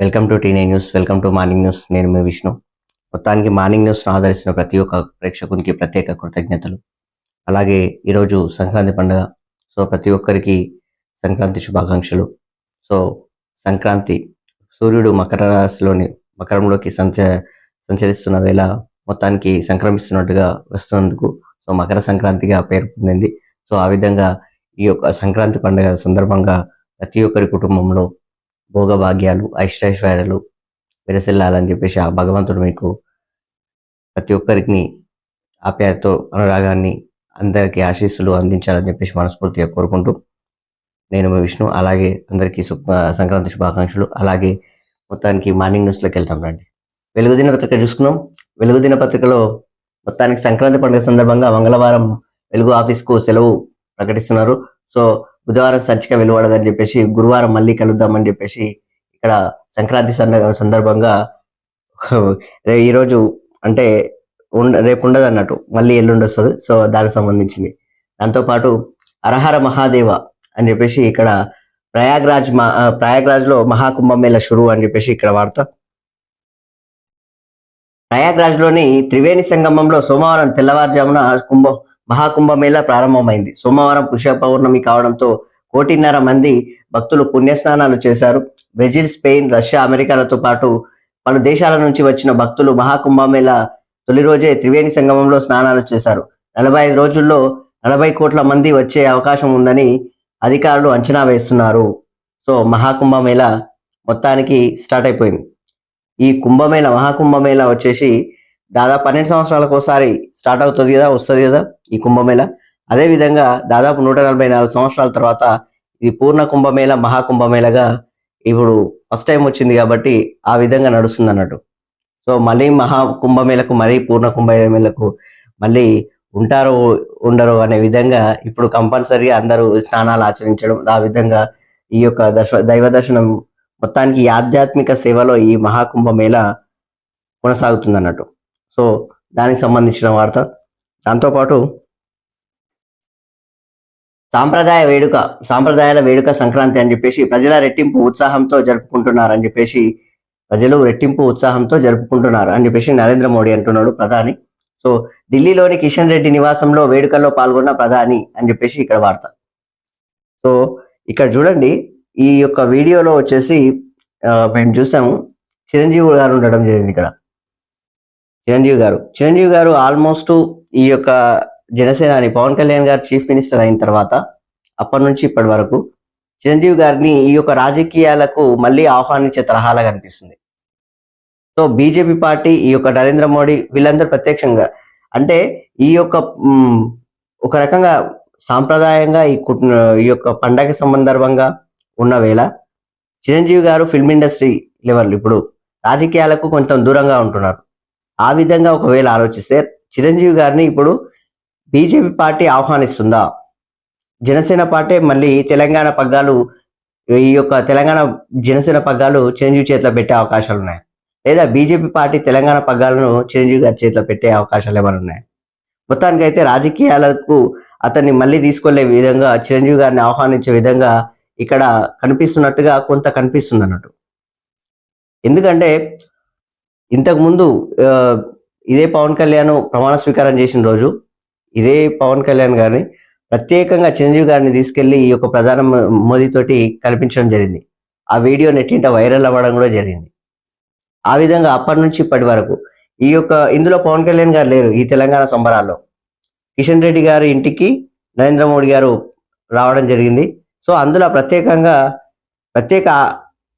Welcome to టీనే news. Welcome to morning news. నేను మీ విష్ణు. మొత్తానికి మార్నింగ్ న్యూస్ను ఆదరిస్తున్న ప్రతి ఒక్క ప్రేక్షకునికి ప్రత్యేక కృతజ్ఞతలు. అలాగే ఈరోజు సంక్రాంతి పండుగ. సో ప్రతి ఒక్కరికి సంక్రాంతి శుభాకాంక్షలు. సో సంక్రాంతి సూర్యుడు మకరంలోకి సంచరిస్తున్న వేళ మొత్తానికి సంక్రమిస్తున్నట్టుగా వస్తున్నందుకు సో మకర సంక్రాంతిగా పేరు పొందింది. సో ఆ విధంగా ఈ యొక్క సంక్రాంతి పండుగ సందర్భంగా ప్రతి ఒక్కరి కుటుంబంలో భోగభాగ్యాలు ఐష్టైశ్వర్యాలు విరసిల్లాలని చెప్పేసి ఆ భగవంతుడు మీకు ప్రతి ఒక్కరికి ఆప్యాయతతో అనురాగాన్ని అందరికీ ఆశీస్సులు అందించాలని చెప్పేసి మనస్ఫూర్తిగా కోరుకుంటూ నేను మీ విష్ణు. అలాగే అందరికీ సంక్రాంతి శుభాకాంక్షలు. అలాగే మొత్తానికి మార్నింగ్ న్యూస్లోకి వెళ్తాం రండి. వెలుగు దినపత్రిక చూసుకున్నాం. వెలుగు దినపత్రికలో మొత్తానికి సంక్రాంతి పండుగ సందర్భంగా మంగళవారం వెలుగు ఆఫీస్కు సెలవు ప్రకటిస్తున్నారు. సో బుధవారం సంచిక వెలువడదని చెప్పేసి గురువారం మళ్ళీ కలుద్దామని చెప్పేసి ఇక్కడ సంక్రాంతి సందర్భంగా ఈరోజు అంటే రేపు ఉండదు అన్నట్టు, మళ్ళీ ఎల్లుండి వస్తుంది. సో దానికి సంబంధించింది. దాంతోపాటు హరహర మహాదేవ అని చెప్పేసి ఇక్కడ ప్రయాగ్రాజ్లో మహాకుంభమేళ షురు అని చెప్పేసి ఇక్కడ వార్త. ప్రయాగ్రాజ్లోని త్రివేణి సంగమంలో సోమవారం తెల్లవారుజామున మహాకుంభమేళ ప్రారంభమైంది. సోమవారం పుష్య పౌర్ణమి కావడంతో 1.5 కోటి మంది భక్తులు పుణ్యస్నానాలు చేశారు. బ్రెజిల్, స్పెయిన్, రష్యా, అమెరికాలతో పాటు పలు దేశాల నుంచి వచ్చిన భక్తులు మహాకుంభమేళ తొలి రోజే త్రివేణి సంగమంలో స్నానాలు చేశారు. 45 రోజుల్లో 40 కోట్ల మంది వచ్చే అవకాశం ఉందని అధికారులు అంచనా వేస్తున్నారు. సో మహాకుంభమేళ మొత్తానికి స్టార్ట్ అయిపోయింది. ఈ మహాకుంభమేళ వచ్చేసి దాదాపు 12 సంవత్సరాలకు ఒకసారి స్టార్ట్ అవుతుంది కదా, వస్తుంది కదా ఈ కుంభమేళ. అదేవిధంగా దాదాపు 144 సంవత్సరాల తర్వాత ఇది పూర్ణ కుంభమేళ మహాకుంభమేళగా ఇప్పుడు ఫస్ట్ టైం వచ్చింది కాబట్టి ఆ విధంగా నడుస్తుంది అన్నట్టు. సో మళ్ళీ మహాకుంభమేళకు మరీ పూర్ణ కుంభమేళకు మళ్ళీ ఉంటారో ఉండరో అనే విధంగా ఇప్పుడు కంపల్సరీగా అందరూ స్నానాలు ఆచరించడం, ఆ విధంగా ఈ యొక్క దైవ దర్శనం మొత్తానికి ఆధ్యాత్మిక సేవలో ఈ మహాకుంభమేళ కొనసాగుతుంది అన్నట్టు. సో దానికి సంబంధించిన వార్త. దాంతోపాటు సాంప్రదాయాల వేడుక సంక్రాంతి అని చెప్పేసి ప్రజలు రెట్టింపు ఉత్సాహంతో జరుపుకుంటున్నారు అని చెప్పేసి నరేంద్ర మోడీ అంటున్నాడు, ప్రధాని. సో ఢిల్లీలోని కిషన్ రెడ్డి నివాసంలో వేడుకల్లో పాల్గొన్న ప్రధాని అని చెప్పేసి ఇక్కడ వార్త. సో ఇక్కడ చూడండి, ఈ యొక్క వీడియోలో వచ్చేసి మేము చూసాము చిరంజీవి గారు ఉండడం జరిగింది ఇక్కడ. చిరంజీవి గారు ఆల్మోస్ట్ ఈ యొక్క జనసేనాని పవన్ కళ్యాణ్ గారు చీఫ్ మినిస్టర్ అయిన తర్వాత అప్పటి నుంచి ఇప్పటి వరకు చిరంజీవి గారిని ఈ యొక్క రాజకీయాలకు మళ్ళీ ఆహ్వానించే తరహాలా కనిపిస్తుంది. సో బీజేపీ పార్టీ, ఈ యొక్క నరేంద్ర మోడీ వీళ్ళందరూ ప్రత్యక్షంగా అంటే ఈ యొక్క ఒక రకంగా సాంప్రదాయంగా ఈ యొక్క పండగ సందర్భంగా ఉన్న వేళ చిరంజీవి గారు ఫిల్మ్ ఇండస్ట్రీ లెవెల్ ఇప్పుడు రాజకీయాలకు కొంచెం దూరంగా ఉంటున్నారు. ఆ విధంగా ఒకవేళ ఆలోచిస్తే చిరంజీవి గారిని ఇప్పుడు బీజేపీ పార్టీ ఆహ్వానిస్తుందా? జనసేన పార్టీ మళ్ళీ తెలంగాణ జనసేన పగ్గాలు చిరంజీవి చేతిలో పెట్టే అవకాశాలు ఉన్నాయి, లేదా బీజేపీ పార్టీ తెలంగాణ పగ్గాలను చిరంజీవి గారి చేతిలో పెట్టే అవకాశాలు ఏమైనా ఉన్నాయి? మొత్తానికి అయితే రాజకీయాలకు అతన్ని మళ్ళీ తీసుకెళ్లే విధంగా చిరంజీవి గారిని ఆహ్వానించే విధంగా ఇక్కడ కనిపిస్తున్నట్టుగా కొంత కనిపిస్తుంది అన్నట్టు. ఎందుకంటే ఇంతకుముందు ఇదే పవన్ కళ్యాణ్ ప్రమాణ స్వీకారం చేసిన రోజు ఇదే పవన్ కళ్యాణ్ గారిని ప్రత్యేకంగా చిరంజీవి గారిని తీసుకెళ్లి ఈ యొక్క ప్రధాని మోదీతోటి కల్పించడం జరిగింది. ఆ వీడియో నెట్టింట వైరల్ అవ్వడం కూడా జరిగింది. ఆ విధంగా అప్పటి నుంచి ఇప్పటి వరకు ఇందులో పవన్ కళ్యాణ్ గారు లేరు. ఈ తెలంగాణ సంబరాల్లో కిషన్ రెడ్డి గారి ఇంటికి నరేంద్ర మోడీ గారు రావడం జరిగింది. సో అందులో ప్రత్యేక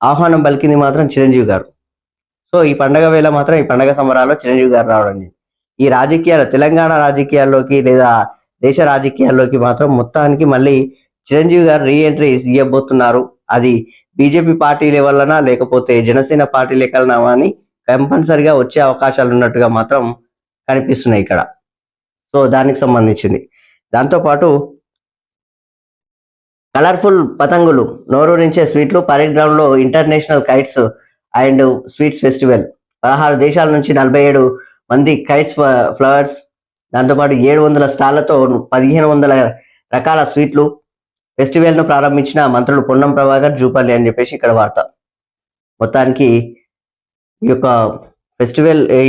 ఆహ్వానం పలికింది మాత్రం చిరంజీవి గారు. సో ఈ పండగ వేళ మాత్రం ఈ పండగ సంబరాల్లో చిరంజీవి గారు రావడం, ఈ తెలంగాణ రాజకీయాల్లోకి లేదా దేశ రాజకీయాల్లోకి మాత్రం మొత్తానికి మళ్ళీ చిరంజీవి గారు రీఎంట్రీ ఇవ్వబోతున్నారు. అది బీజేపీ పార్టీ లెవెల్నా లేకపోతే జనసేన పార్టీ లెక్కలనా అని కంపల్సరిగా వచ్చే అవకాశాలు ఉన్నట్టుగా మాత్రం కనిపిస్తున్నాయి ఇక్కడ. సో దానికి సంబంధించింది. దాంతోపాటు కలర్ఫుల్ పతంగులు, నోరూరించే స్వీట్లు, పరేడ్ గ్రౌండ్ లో international kites and sweets festival. 16 దేశాల నుంచి 47 మంది కైట్స్ ఫ్లవర్స్, దాంతోపాటు 700 స్టాళ్లతో 1500 రకాల స్వీట్లు ఫెస్టివల్ ను ప్రారంభించిన మంత్రులు పొన్నం ప్రభాకర్, జూపల్లి అని చెప్పేసి ఇక్కడ వార్త. మొత్తానికి ఈ యొక్క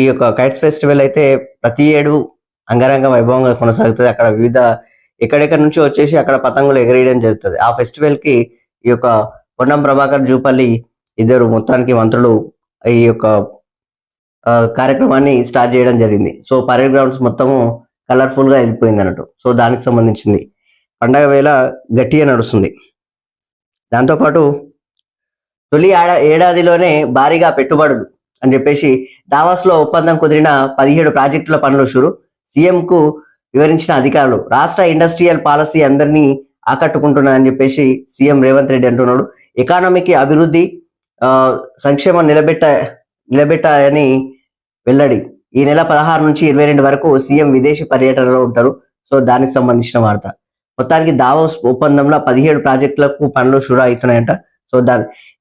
ఈ యొక్క కైట్స్ ఫెస్టివల్ అయితే ప్రతి ఏడు అంగరంగ వైభవంగా కొనసాగుతుంది. అక్కడ వివిధ ఎక్కడెక్కడి నుంచి వచ్చేసి అక్కడ పతంగులు ఎగరేయడం జరుగుతుంది. ఆ ఫెస్టివల్ కి ఈ యొక్క పొన్నం ప్రభాకర్, జూపల్లి ఇద్దరు మొత్తానికి మంత్రులు ఈ యొక్క కార్యక్రమాన్ని స్టార్ట్ చేయడం జరిగింది. సో పరేడ్ గ్రౌండ్స్ మొత్తము కలర్ఫుల్ గా వెళ్ళిపోయింది అన్నట్టు. సో దానికి సంబంధించింది పండగ వేళ గట్టిగా నడుస్తుంది. దాంతోపాటు తొలి ఏడాదిలోనే భారీగా పెట్టుబడులు అని చెప్పేసి దావాస్ లో ఒప్పందం కుదిరిన 17 ప్రాజెక్టుల పనులు షురు. సీఎం కు వివరించిన అధికారులు. రాష్ట్ర ఇండస్ట్రియల్ పాలసీ అందరినీ ఆకట్టుకుంటున్నాయని చెప్పేసి సీఎం రేవంత్ రెడ్డి అంటున్నాడు. ఎకానమీకి అభివృద్ధి సంక్షేమం నిలబెట్టాయని వెల్లడి. ఈ నెల 16 నుంచి 22 వరకు సీఎం విదేశీ పర్యటనలో ఉంటారు. సో దానికి సంబంధించిన వార్త. మొత్తానికి దావోస్ ఒప్పందంలో 17 ప్రాజెక్టులకు పనులు షురు అవుతున్నాయంట. సో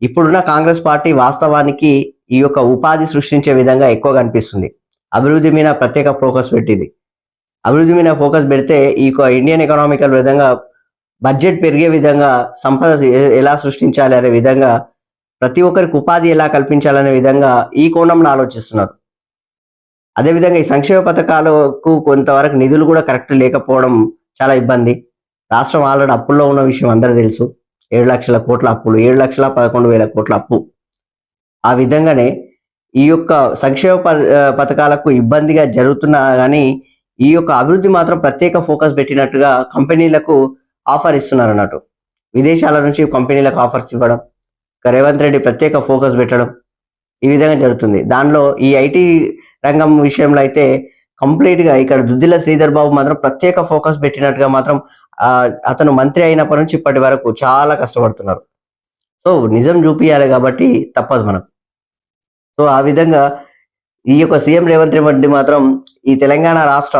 ఇప్పుడున్న కాంగ్రెస్ పార్టీ వాస్తవానికి ఈ యొక్క ఉపాధి సృష్టించే విధంగా ఎక్కువ కనిపిస్తుంది. అభివృద్ధి మీద ప్రత్యేక ఫోకస్ పెట్టింది. అభివృద్ధి మీద ఫోకస్ పెడితే ఈ ఇండియన్ ఎకనామికల్ విధంగా బడ్జెట్ పెరిగే విధంగా, సంపద ఎలా సృష్టించాలి అనే విధంగా, ప్రతి ఒక్కరికి ఉపాధి ఎలా కల్పించాలనే విధంగా ఈ కోణంలో ఆలోచిస్తున్నారు. అదేవిధంగా ఈ సంక్షేమ పథకాలకు కొంతవరకు నిధులు కూడా కరెక్ట్ లేకపోవడం చాలా ఇబ్బంది. రాష్ట్రం ఆల్రెడీ అప్పుల్లో ఉన్న విషయం అందరూ తెలుసు. 7 లక్షల కోట్ల అప్పులు, 7,11,000 కోట్ల అప్పు. ఆ విధంగానే ఈ యొక్క సంక్షేమ పథకాలకు ఇబ్బందిగా జరుగుతున్నా కానీ ఈ యొక్క అభివృద్ధి మాత్రం ప్రత్యేక ఫోకస్ పెట్టినట్టుగా కంపెనీలకు ఆఫర్ ఇస్తున్నారు అన్నట్టు. విదేశాల నుంచి కంపెనీలకు ఆఫర్స్ ఇవ్వడం, రేవంత్ రెడ్డి ప్రత్యేక ఫోకస్ పెట్టడం, ఈ విధంగా జరుగుతుంది. దానిలో ఈ ఐటీ రంగం విషయంలో అయితే కంప్లీట్ గా ఇక్కడ దుద్దిల శ్రీధర్ బాబు మాత్రం ప్రత్యేక ఫోకస్ పెట్టినట్టుగా మాత్రం అతను మంత్రి అయినప్పటి నుంచి ఇప్పటి వరకు చాలా కష్టపడుతున్నారు. సో నిజం చూపియాలి కాబట్టి తప్పదు మనకు. సో ఆ విధంగా ఈ యొక్క సీఎం రేవంత్ రెడ్డి మాత్రం ఈ తెలంగాణ రాష్ట్ర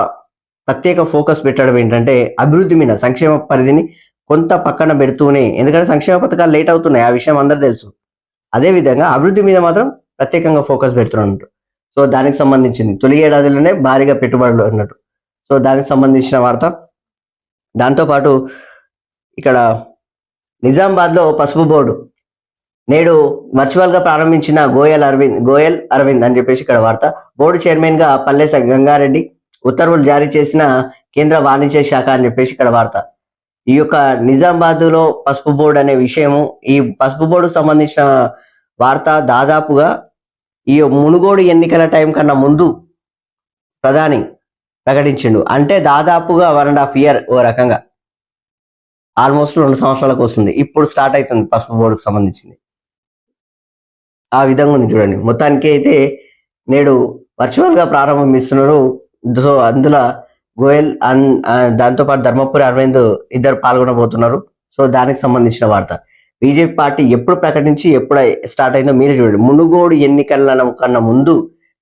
ప్రత్యేక ఫోకస్ పెట్టడం ఏంటంటే అభివృద్ధి మీద, సంక్షేమ పరిధిని కొంత పక్కన పెడుతూనే, ఎందుకంటే సంక్షేమ పథకాలు లేట్ అవుతున్నాయి, ఆ విషయం అందరూ తెలుసు. అదే విధంగా అభివృద్ధి మీద మాత్రం ప్రత్యేకంగా ఫోకస్ పెడుతున్నట్టు. సో దానికి సంబంధించింది తొలి ఏడాదిలోనే భారీగా పెట్టుబడులు అన్నట్టు. సో దానికి సంబంధించిన వార్త. దాంతోపాటు ఇక్కడ నిజామాబాద్ లో పసుపు బోర్డు నేడు వర్చువల్ గా ప్రారంభించిన గోయల్ అరవింద్ అని చెప్పేసి ఇక్కడ వార్త. బోర్డు చైర్మన్ గా పల్లె గంగారెడ్డి ఉత్తర్వులు జారీ చేసిన కేంద్ర వాణిజ్య శాఖ అని చెప్పేసి ఇక్కడ వార్త. ఈ యొక్క నిజామాబాద్ లో పసుపు బోర్డు అనే విషయము, ఈ పసుపు బోర్డుకు సంబంధించిన వార్త దాదాపుగా ఈ మునుగోడు ఎన్నికల టైం కన్నా ముందు ప్రధాని ప్రకటించిండు. అంటే దాదాపుగా 1.5 year ఓ రకంగా ఆల్మోస్ట్ 2 సంవత్సరాలకు వస్తుంది. ఇప్పుడు స్టార్ట్ అవుతుంది పసుపు బోర్డుకు సంబంధించింది. ఆ విధంగా ఉంది చూడండి. మొత్తానికి అయితే నేడు వర్చువల్ గా ప్రారంభిస్తున్నారు. సో అందులో గోయల్ దాంతోపాటు ధర్మపురి అరవింద్ ఇద్దరు పాల్గొనబోతున్నారు. సో దానికి సంబంధించిన వార్త. బీజేపీ పార్టీ ఎప్పుడు ప్రకటించి ఎప్పుడు స్టార్ట్ అయిందో మీరు చూడండి. మునుగోడు ఎన్నికల కన్నా ముందు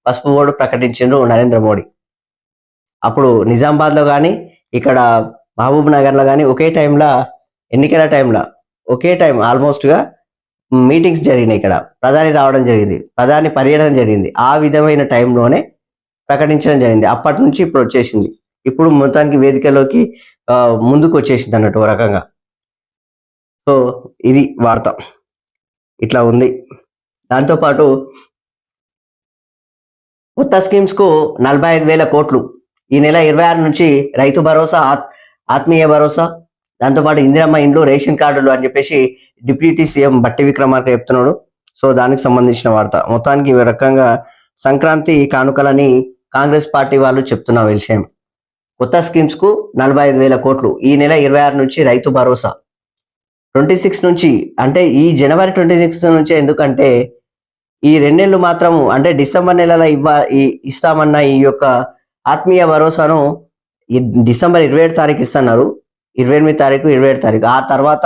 పసుపు బోర్డు ప్రకటించారు నరేంద్ర మోడీ. అప్పుడు నిజామాబాద్ లో కానీ ఇక్కడ మహబూబ్ నగర్ లో కానీ ఒకే టైంలో ఎన్నికల టైంలో ఒకే టైం ఆల్మోస్ట్ గా మీటింగ్స్ జరిగినాయి. ఇక్కడ ప్రధాని రావడం జరిగింది, ప్రధాని పర్యటన జరిగింది. ఆ విధమైన టైంలోనే ప్రకటించడం జరిగింది. అప్పటి నుంచి ఇప్పుడు వచ్చేసింది. ఇప్పుడు మొత్తానికి వేదికలోకి ముందుకు వచ్చేసింది అన్నట్టు ఒక రకంగా. సో ఇది వార్త ఇట్లా ఉంది. దాంతోపాటు కొత్త స్కీమ్స్ కు 45,000 కోట్లు. ఈ నెల 26 నుంచి రైతు భరోసా, ఆత్మీయ భరోసా, దాంతోపాటు ఇందిరమ్మ ఇండ్లు, రేషన్ కార్డులు అని చెప్పేసి డిప్యూటీ సీఎం బట్టి విక్రమార్క చెప్తున్నాడు. సో దానికి సంబంధించిన వార్త. మొత్తానికి ఈ రకంగా సంక్రాంతి కానుకలని కాంగ్రెస్ పార్టీ వాళ్ళు చెప్తున్న విషయం. కొత్త స్కీమ్స్ కు 45,000 కోట్లు. ఈ నెల 26 నుంచి రైతు భరోసా, 26 నుంచి అంటే ఈ జనవరి 26 నుంచి, ఎందుకంటే ఈ 2 నెలలు మాత్రము అంటే డిసెంబర్ నెలలో ఇస్తామన్న ఈ యొక్క ఆత్మీయ భరోసాను డిసెంబర్ 27 తారీఖు ఇస్తున్నారు, 28 తారీఖు, 27 తారీఖు. ఆ తర్వాత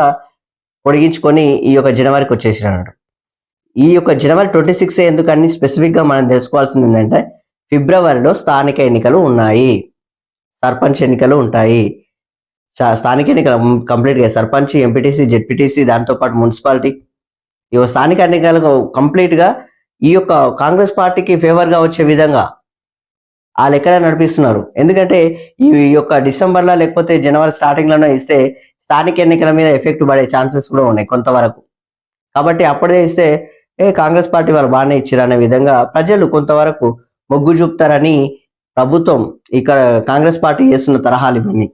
పొడిగించుకొని ఈ యొక్క జనవరికి వచ్చేసినారు. ఈ యొక్క జనవరి 26 ఎందుకని స్పెసిఫిక్ గా మనం తెలుసుకోవాల్సింది ఏంటంటే ఫిబ్రవరిలో స్థానిక ఎన్నికలు ఉన్నాయి, సర్పంచ్ ఎన్నికలు ఉంటాయి. స్థానిక ఎన్నికలు కంప్లీట్ గా సర్పంచ్, ఎంపీటీసీ, జెడ్పీటీసీ, దాంతోపాటు మున్సిపాలిటీ, ఈ స్థానిక ఎన్నికలకు కంప్లీట్ గా ఈ యొక్క కాంగ్రెస్ పార్టీకి ఫేవర్ గా వచ్చే విధంగా ఆ లెక్కన నడిపిస్తున్నారు. ఎందుకంటే ఈ యొక్క డిసెంబర్లో లేకపోతే జనవరి స్టార్టింగ్ లోనే ఇస్తే స్థానిక ఎన్నికల మీద ఎఫెక్ట్ పడే ఛాన్సెస్ కూడా ఉన్నాయి కొంతవరకు. కాబట్టి అప్పుడే ఇస్తే కాంగ్రెస్ పార్టీ వాళ్ళు బాగానే ఇచ్చారు అనే విధంగా ప్రజలు కొంతవరకు మొగ్గు చూపుతారని ప్రభుత్వం ఇక్కడ కాంగ్రెస్ పార్టీ చేస్తున్న తరహాలు ఇవన్నీ.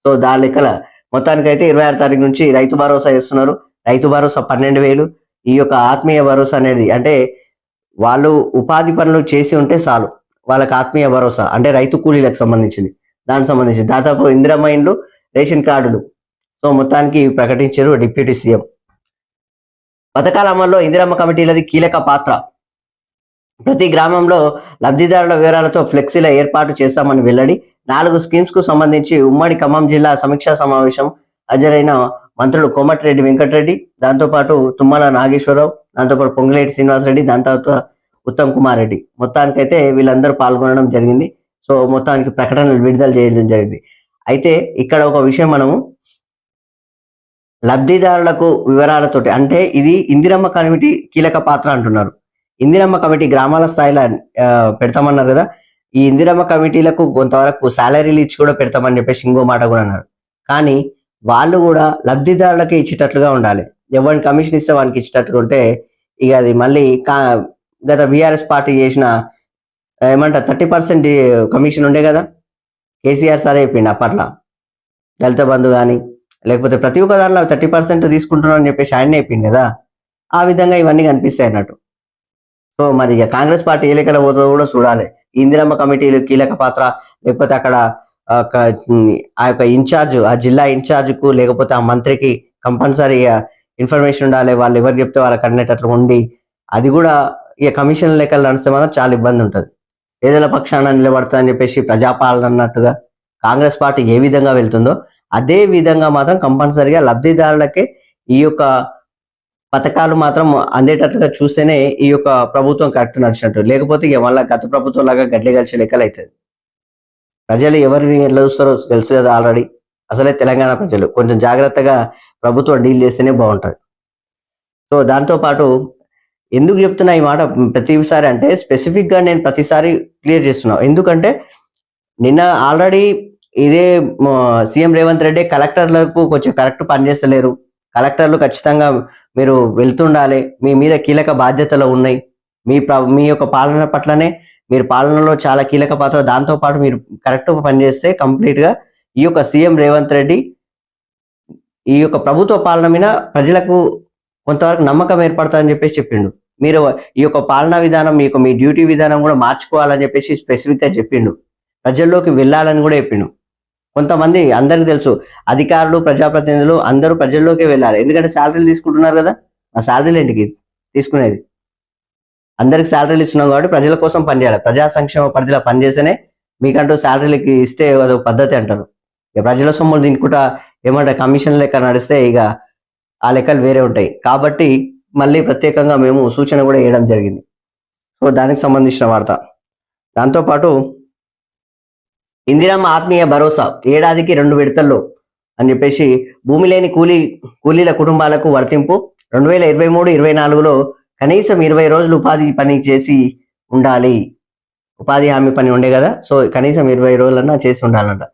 సో దాని లెక్కల మొత్తానికైతే 26 తారీఖు నుంచి రైతు భరోసా చేస్తున్నారు. రైతు భరోసా 12,000. ఈ యొక్క ఆత్మీయ భరోసా అనేది అంటే వాళ్ళు ఉపాధి పనులు చేసి ఉంటే చాలు వాళ్ళకి ఆత్మీయ భరోసా అంటే రైతు కూలీలకు సంబంధించింది. దానికి సంబంధించి దాదాపు ఇందిరమ్మ ఇండ్లు, రేషన్ కార్డులు సో మొత్తానికి ప్రకటించారు డిప్యూటీ సీఎం. పథకాల అమల్లో ఇందిరమ్మ కమిటీలది కీలక పాత్ర. ప్రతి గ్రామంలో లబ్ధిదారుల వివరాలతో ఫ్లెక్సీల ఏర్పాటు చేస్తామని వెల్లడి. 4 స్కీమ్స్ కు సంబంధించి ఉమ్మడి ఖమ్మం జిల్లా సమీక్షా సమావేశం హాజరైన మంత్రులు కోమటిరెడ్డి వెంకటరెడ్డి, దాంతోపాటు తుమ్మల నాగేశ్వరరావు, దాంతోపాటు పొంగులేటి శ్రీనివాసరెడ్డి, దాంతో ఉత్తమ్ కుమార్ రెడ్డి. మొత్తానికైతే వీళ్ళందరూ పాల్గొనడం జరిగింది. సో మొత్తానికి ప్రకటనలు విడుదల చేయడం జరిగింది. అయితే ఇక్కడ ఒక విషయం మనము లబ్ధిదారులకు వివరాలతోటి అంటే ఇది ఇందిరమ్మ కమిటీ కీలక పాత్ర అంటున్నారు. ఇందిరమ్మ కమిటీ గ్రామాల స్థాయిలో పెడతామన్నారు కదా. ఈ ఇందిరమ్మ కమిటీలకు కొంతవరకు శాలరీలు ఇచ్చి కూడా పెడతామని చెప్పేసి ఇంకో మాట కూడా అన్నారు. కానీ వాళ్ళు కూడా లబ్ధిదారులకే ఇచ్చేటట్లుగా ఉండాలి. ఎవరిని కమిషన్ ఇస్తే వానికి ఇచ్చేటట్టుగా ఉంటే ఇక అది మళ్ళీ గత బీఆర్ఎస్ పార్టీ చేసిన ఏమంటారు 30% కమిషన్ ఉండే కదా. కేసీఆర్ సార్ అయిపోయింది అప్పట్లో దళిత బంధు కానీ లేకపోతే ప్రతి ఒక్క దానిలో 30% తీసుకుంటున్నారని చెప్పేసి ఆయన అయిపోయింది కదా. ఆ విధంగా ఇవన్నీ కనిపిస్తాయి అన్నట్టు. సో మరి ఇక కాంగ్రెస్ పార్టీ ఏ లెక్కల పోతుందో కూడా చూడాలి. ఇందిరమ్మ కమిటీలు కీలక పాత్ర లేకపోతే అక్కడ ఆ యొక్క ఇన్ఛార్జ్ ఆ జిల్లా ఇన్ఛార్జ్ కు లేకపోతే ఆ మంత్రికి కంపల్సరీ ఇన్ఫర్మేషన్ ఉండాలి. వాళ్ళు ఎవరు చెప్తే వాళ్ళకి అన్నేటట్లు ఉండి అది కూడా ఇక కమిషన్ లెక్కలు నడిస్తే మాత్రం చాలా ఇబ్బంది ఉంటుంది. పేదల పక్షాన నిలబడతా అని చెప్పేసి ప్రజాపాలన అన్నట్టుగా కాంగ్రెస్ పార్టీ ఏ విధంగా వెళ్తుందో అదే విధంగా మాత్రం కంపల్సరీగా లబ్ధిదారులకే ఈ యొక్క పథకాలు మాత్రం అందేటట్టుగా చూస్తేనే ఈ యొక్క ప్రభుత్వం కరెక్ట్ నడిచినట్టు. లేకపోతే ఇక మళ్ళీ గత ప్రభుత్వం లాగా గడ్డి కలిసి లెక్కలు అవుతుంది. ప్రజలు ఎవరిని ఎట్లా చూస్తారో తెలుసు కదా ఆల్రెడీ. అసలే తెలంగాణ ప్రజలు కొంచెం జాగ్రత్తగా ప్రభుత్వం డీల్ చేస్తేనే బాగుంటుంది. సో దాంతోపాటు ఎందుకు చెప్తున్నా ఈ మాట ప్రతిసారి అంటే స్పెసిఫిక్ గా నేను ప్రతిసారి క్లియర్ చేస్తున్నాను. ఎందుకంటే నిన్న ఆల్రెడీ ఇదే సీఎం రేవంత్ రెడ్డి కలెక్టర్లకు కొంచెం కరెక్ట్ పనిచేస్తలేరు. కలెక్టర్లు ఖచ్చితంగా మీరు వెళ్తుండాలి, మీ మీద కీలక బాధ్యతలు ఉన్నాయి, మీ యొక్క పాలన పట్లనే మీరు పాలనలో చాలా కీలక పాత్ర, దాంతో పాటు మీరు కరెక్ట్ పనిచేస్తే కంప్లీట్ గా ఈ యొక్క సీఎం రేవంత్ రెడ్డి ఈ యొక్క ప్రభుత్వ పాలన మీద ప్రజలకు కొంతవరకు నమ్మకం ఏర్పడతాదని చెప్పేసి చెప్పిండు. మీరు ఈ యొక్క పాలనా విధానం మీ డ్యూటీ విధానం కూడా మార్చుకోవాలని చెప్పేసి స్పెసిఫిక్ గా చెప్పిండు. ప్రజల్లోకి వెళ్ళాలని కూడా చెప్పిండు. కొంతమంది అందరికి తెలుసు అధికారులు ప్రజాప్రతినిధులు అందరూ ప్రజల్లోకి వెళ్ళాలి. ఎందుకంటే శాలరీలు తీసుకుంటున్నారు కదా. ఆ శాలరీలు ఏంటికి తీసుకునేది? అందరికి శాలరీలు ఇస్తున్నాం కాబట్టి ప్రజల కోసం పనిచేయాలి. ప్రజా సంక్షేమ పరిధిలో పనిచేస్తేనే మీకంటూ శాలరీలకి ఇస్తే అదో పద్ధతి అంటారు. ఇక ప్రజల సొమ్ములు దీనికుంటా ఏమంటారు కమిషన్ లెక్క నడిస్తే ఇక ఆ లెక్కలు వేరే ఉంటాయి. కాబట్టి మళ్ళీ ప్రత్యేకంగా మేము సూచన కూడా వేయడం జరిగింది. సో దానికి సంబంధించిన వార్త. దాంతోపాటు ఇందిరమ్మ ఆత్మీయ భరోసా ఏడాదికి 2 విడతల్లో అని చెప్పేసి భూమి లేని కూలీల కుటుంబాలకు వర్తింపు. 2023-24లో కనీసం 20 రోజులు ఉపాధి పని చేసి ఉండాలి. ఉపాధి హామీ పని ఉండే కదా. సో కనీసం 20 రోజులన్నా చేసి ఉండాలంట.